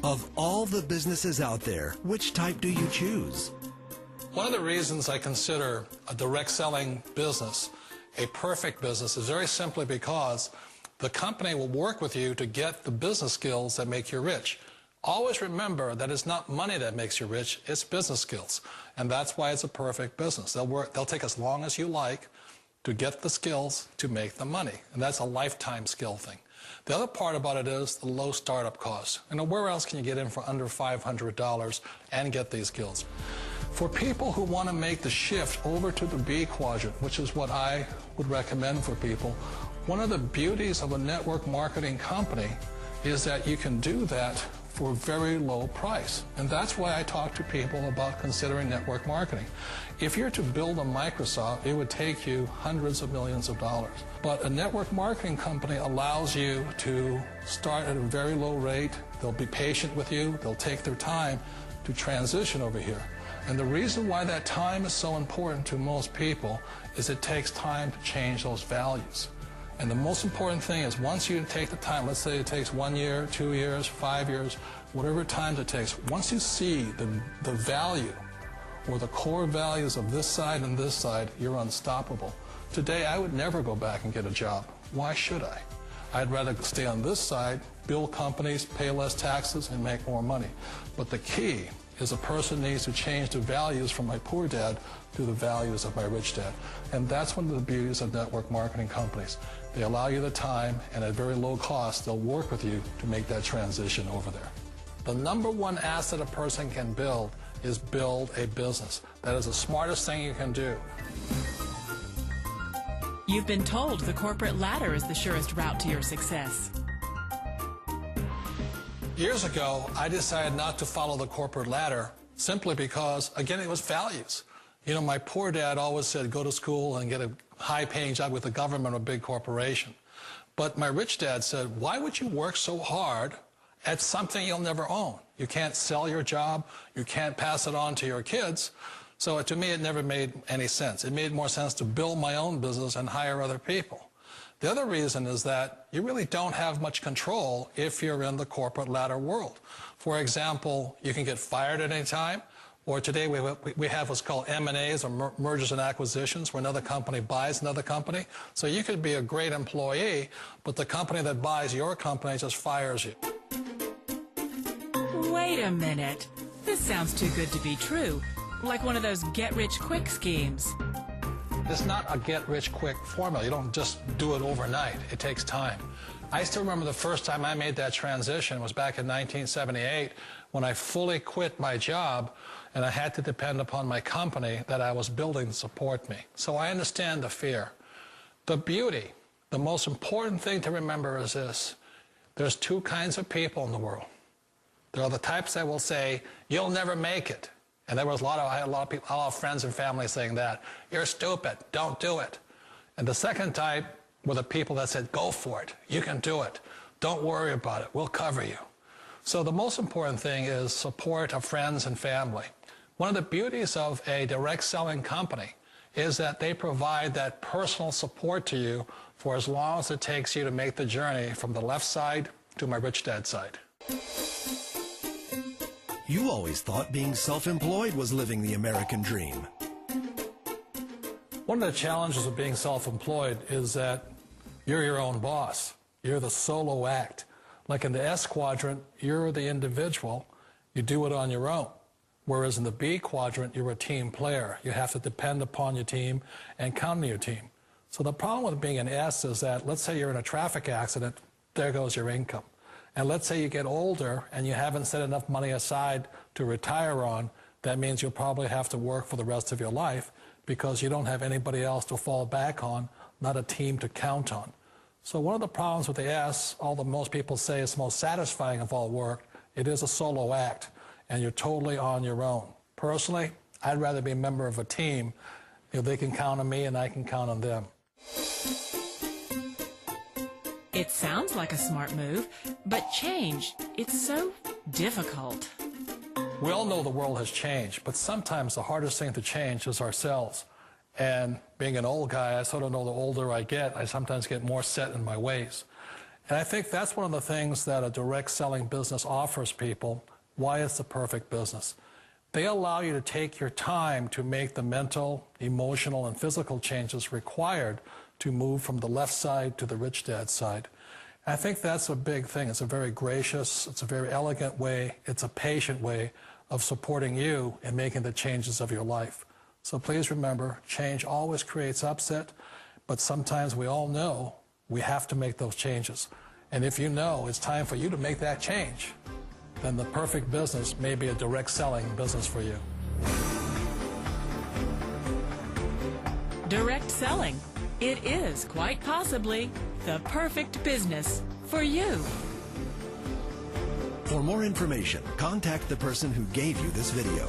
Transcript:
Of all the businesses out there, which type do you choose? One of the reasons I consider a direct selling business a perfect business is very simply because the company will work with you to get the business skills that make you rich. Always remember that it's not money that makes you rich, it's business skills. And that's why it's a perfect business. They'll take as long as you like to get the skills to make the money. And that's a lifetime skill thing. The other part about it is the low startup cost. Where else can you get in for under $500 and get these skills? For people who want to make the shift over to the B quadrant, which is what I would recommend for people, one of the beauties of a network marketing company is that you can do that for a very low price. And that's why I talk to people about considering network marketing. If you're to build a Microsoft, it would take you hundreds of millions of dollars. But a network marketing company allows you to start at a very low rate. They'll be patient with you. They'll take their time to transition over here. And the reason why that time is so important to most people is it takes time to change those values. And the most important thing is once you take the time, let's say it takes 1 year, 2 years, 5 years, whatever time it takes, once you see the value or the core values of this side and this side, you're unstoppable. Today, I would never go back and get a job. Why should I? I'd rather stay on this side, build companies, pay less taxes, and make more money. But the key is a person needs to change the values from my poor dad to the values of my rich dad. And that's one of the beauties of network marketing companies. They allow you the time, and at very low cost, they'll work with you to make that transition over there. The number one asset a person can build is build a business. That is the smartest thing you can do. You've been told the corporate ladder is the surest route to your success. Years ago, I decided not to follow the corporate ladder simply because, again, it was values. You know, my poor dad always said, go to school and get a high-paying job with the government or a big corporation. But my rich dad said, why would you work so hard at something you'll never own? You can't sell your job. You can't pass it on to your kids. So to me, it never made any sense. It made more sense to build my own business and hire other people. The other reason is that you really don't have much control if you're in the corporate ladder world. For example, you can get fired at any time, or today we have what's called M&As, or mergers and acquisitions, where another company buys another company. So you could be a great employee, but the company that buys your company just fires you. Wait a minute. This sounds too good to be true. Like one of those get-rich-quick schemes. It's not a get-rich-quick formula. You don't just do it overnight. It takes time. I still remember the first time I made that transition was back in 1978 when I fully quit my job and I had to depend upon my company that I was building to support me. So I understand the fear. The beauty, the most important thing to remember is this. There's two kinds of people in the world. There are the types that will say, you'll never make it. And there was I had a lot of people, a lot of friends and family saying that. You're stupid. Don't do it. And the second type were the people that said, go for it. You can do it. Don't worry about it. We'll cover you. So the most important thing is support of friends and family. One of the beauties of a direct selling company is that they provide that personal support to you for as long as it takes you to make the journey from the left side to my rich dad side. You always thought being self-employed was living the American dream. One of the challenges of being self-employed is that you're your own boss. You're the solo act. Like in the S quadrant, you're the individual. You do it on your own. Whereas in the B quadrant, you're a team player. You have to depend upon your team and count on your team. So the problem with being an S is that, let's say you're in a traffic accident, there goes your income. And let's say you get older and you haven't set enough money aside to retire on, that means you'll probably have to work for the rest of your life because you don't have anybody else to fall back on, not a team to count on. So one of the problems with the S, although most people say it's the most satisfying of all work, it is a solo act, and you're totally on your own. Personally, I'd rather be a member of a team if they can count on me and I can count on them. It sounds like a smart move, but change, it's so difficult. We all know the world has changed, but sometimes the hardest thing to change is ourselves. And being an old guy, I sort of know the older I get, I sometimes get more set in my ways. And I think that's one of the things that a direct selling business offers people, why it's the perfect business. They allow you to take your time to make the mental, emotional, and physical changes required to move from the left side to the rich dad side. I think that's a big thing. It's a very gracious, it's a very elegant way, it's a patient way of supporting you in making the changes of your life. So please remember, change always creates upset, but sometimes we all know we have to make those changes. And if you know it's time for you to make that change, then the perfect business may be a direct selling business for you. Direct selling. It is quite possibly the perfect business for you. For more information, contact the person who gave you this video.